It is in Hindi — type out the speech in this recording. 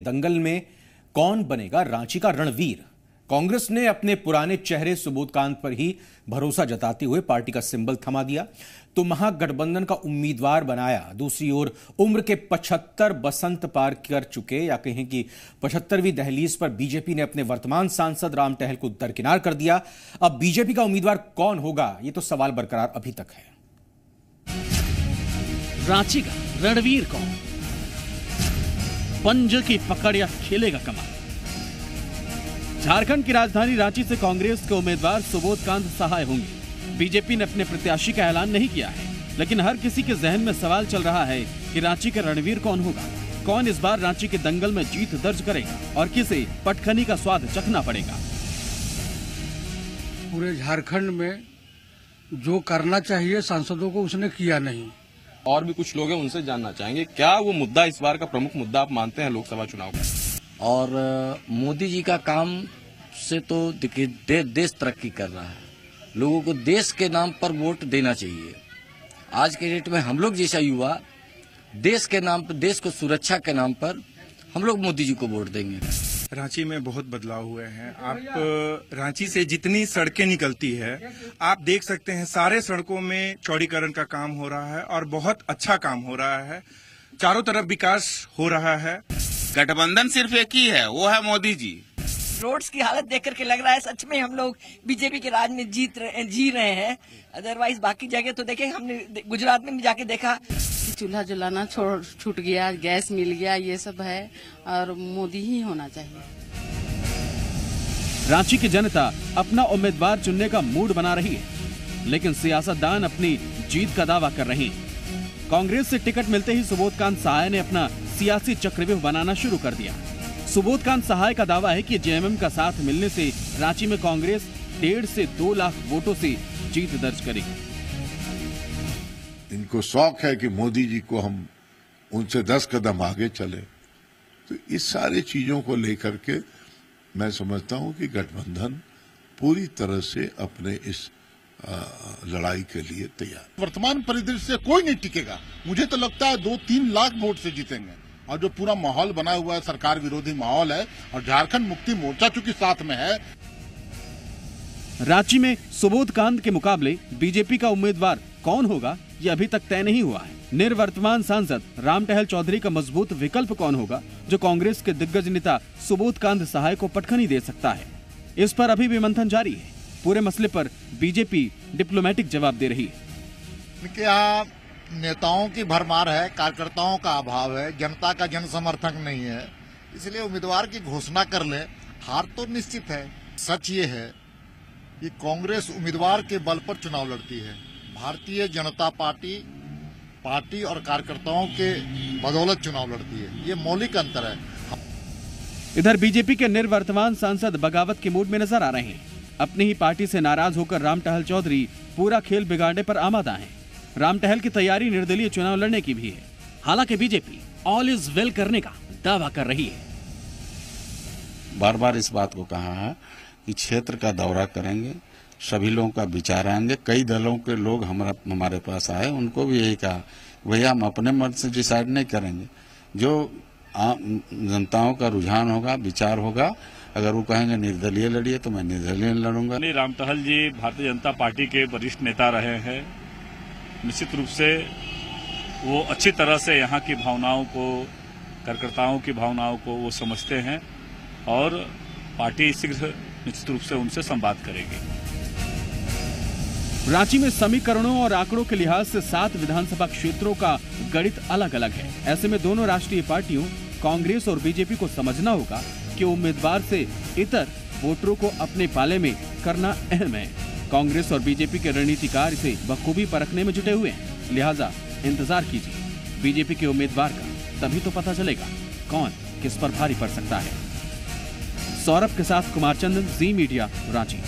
दंगल में कौन बनेगा रांची का रणवीर? कांग्रेस ने अपने पुराने चेहरे सुबोधकांत पर ही भरोसा जताते हुए पार्टी का सिंबल थमा दिया तो महागठबंधन का उम्मीदवार बनाया। दूसरी ओर उम्र के 75 बसंत पार कर चुके या कहें कि 75वीं दहलीज पर बीजेपी ने अपने वर्तमान सांसद राम टहल को दरकिनार कर दिया। अब बीजेपी का उम्मीदवार कौन होगा, यह तो सवाल बरकरार अभी तक है। रांची का रणवीर कौन? पंज की पकड़ या खेलेगा कमाल? झारखंड की राजधानी रांची से कांग्रेस के उम्मीदवार सुबोधकांत सहाय होंगे। बीजेपी ने अपने प्रत्याशी का ऐलान नहीं किया है, लेकिन हर किसी के जहन में सवाल चल रहा है कि रांची का रणवीर कौन होगा। कौन इस बार रांची के दंगल में जीत दर्ज करेगा और किसे पटखनी का स्वाद चखना पड़ेगा। पूरे झारखंड में जो करना चाहिए सांसदों को उसने किया नहीं। और भी कुछ लोग हैं, उनसे जानना चाहेंगे क्या वो मुद्दा इस बार का प्रमुख मुद्दा आप मानते हैं लोकसभा चुनाव का? और मोदी जी का काम से तो देखिए देश तरक्की कर रहा है, लोगों को देश के नाम पर वोट देना चाहिए। आज के डेट में हम लोग जैसा युवा देश के नाम पर, देश को सुरक्षा के नाम पर हम लोग मोदी जी को वोट देंगे। रांची में बहुत बदलाव हुए हैं। आप रांची से जितनी सड़कें निकलती है आप देख सकते हैं, सारे सड़कों में चौड़ीकरण का काम हो रहा है और बहुत अच्छा काम हो रहा है। चारों तरफ विकास हो रहा है। गठबंधन सिर्फ एक ही है, वो है मोदी जी। रोड्स की हालत देख करके लग रहा है सच में हम लोग बीजेपी के राज में जी रहे हैं। अदरवाइज बाकी जगह तो देखें, हमने गुजरात में भी जाके देखा, चूल्हा जलाना छूट गया, गैस मिल गया, ये सब है और मोदी ही होना चाहिए। रांची की जनता अपना उम्मीदवार चुनने का मूड बना रही है, लेकिन सियासतदान अपनी जीत का दावा कर रहे हैं। कांग्रेस से टिकट मिलते ही सुबोधकांत सहाय ने अपना सियासी चक्रव्यूह बनाना शुरू कर दिया। सुबोधकांत सहाय का दावा है कि जेएमएम का साथ मिलने से रांची में कांग्रेस 1.5 से 2 लाख वोटों से जीत दर्ज करेगी। इनको शौक है कि मोदी जी को हम उनसे 10 कदम आगे चले, तो इस सारी चीजों को लेकर के मैं समझता हूं कि गठबंधन पूरी तरह से अपने इस लड़ाई के लिए तैयार। वर्तमान परिदृश्य से कोई नहीं टिकेगा। मुझे तो लगता है 2-3 लाख वोट से जीतेंगे। और जो पूरा माहौल बना हुआ है, सरकार विरोधी माहौल है, और झारखंड मुक्ति मोर्चा चूंकि साथ में है। रांची में सुबोधकांत के मुकाबले बीजेपी का उम्मीदवार कौन होगा, यह अभी तक तय नहीं हुआ है। निर्वर्तमान सांसद राम टहल चौधरी का मजबूत विकल्प कौन होगा, जो कांग्रेस के दिग्गज नेता सुबोधकांत सहाय को पटखनी दे सकता है, इस पर अभी भी मंथन जारी है। पूरे मसले पर बीजेपी डिप्लोमेटिक जवाब दे रही है। इनके यहाँ नेताओं की भरमार है, कार्यकर्ताओं का अभाव है, जनता का जन समर्थक नहीं है, इसलिए उम्मीदवार की घोषणा कर ले, हार तो निश्चित है। सच ये है कि कांग्रेस उम्मीदवार के बल पर चुनाव लड़ती है, भारतीय जनता पार्टी और कार्यकर्ताओं के बदौलत चुनाव लड़ती है। ये मौलिक अंतर है। इधर बीजेपी के निर्वर्तमान सांसद बगावत के मूड में नजर आ रहे हैं। अपनी ही पार्टी से नाराज होकर राम टहल चौधरी पूरा खेल बिगाड़ने पर आमादा हैं। राम टहल की तैयारी निर्दलीय चुनाव लड़ने की भी है। हालांकि बीजेपी ऑल इज वेल करने का दावा कर रही है। बार बार इस बात को कहा है कि क्षेत्र का दौरा करेंगे, सभी लोगों का विचार आएंगे। कई दलों के लोग हमारे पास आए, उनको भी यही कहा, भैया हम अपने मत से डिसाइड नहीं करेंगे, जो जनताओं का रुझान होगा, विचार होगा, अगर वो कहेंगे निर्दलीय लड़िए तो मैं निर्दलीय लड़ूंगा। राम टहल जी भारतीय जनता पार्टी के वरिष्ठ नेता रहे हैं। निश्चित रूप से वो अच्छी तरह से यहाँ की भावनाओं को, कार्यकर्ताओं की भावनाओं को वो समझते हैं और पार्टी शीघ्र निश्चित रूप से उनसे संवाद करेगी। रांची में समीकरणों और आंकड़ों के लिहाज से 7 विधानसभा क्षेत्रों का गणित अलग अलग है। ऐसे में दोनों राष्ट्रीय पार्टियों कांग्रेस और बीजेपी को समझना होगा कि उम्मीदवार से इतर वोटरों को अपने पाले में करना अहम है। कांग्रेस और बीजेपी के रणनीतिकार इसे बखूबी परखने में जुटे हुए हैं, लिहाजा इंतजार कीजिए बीजेपी के उम्मीदवार का, तभी तो पता चलेगा कौन किस पर भारी पड़ सकता है। सौरभ के साथ कुमार चंदन, जी मीडिया, रांची।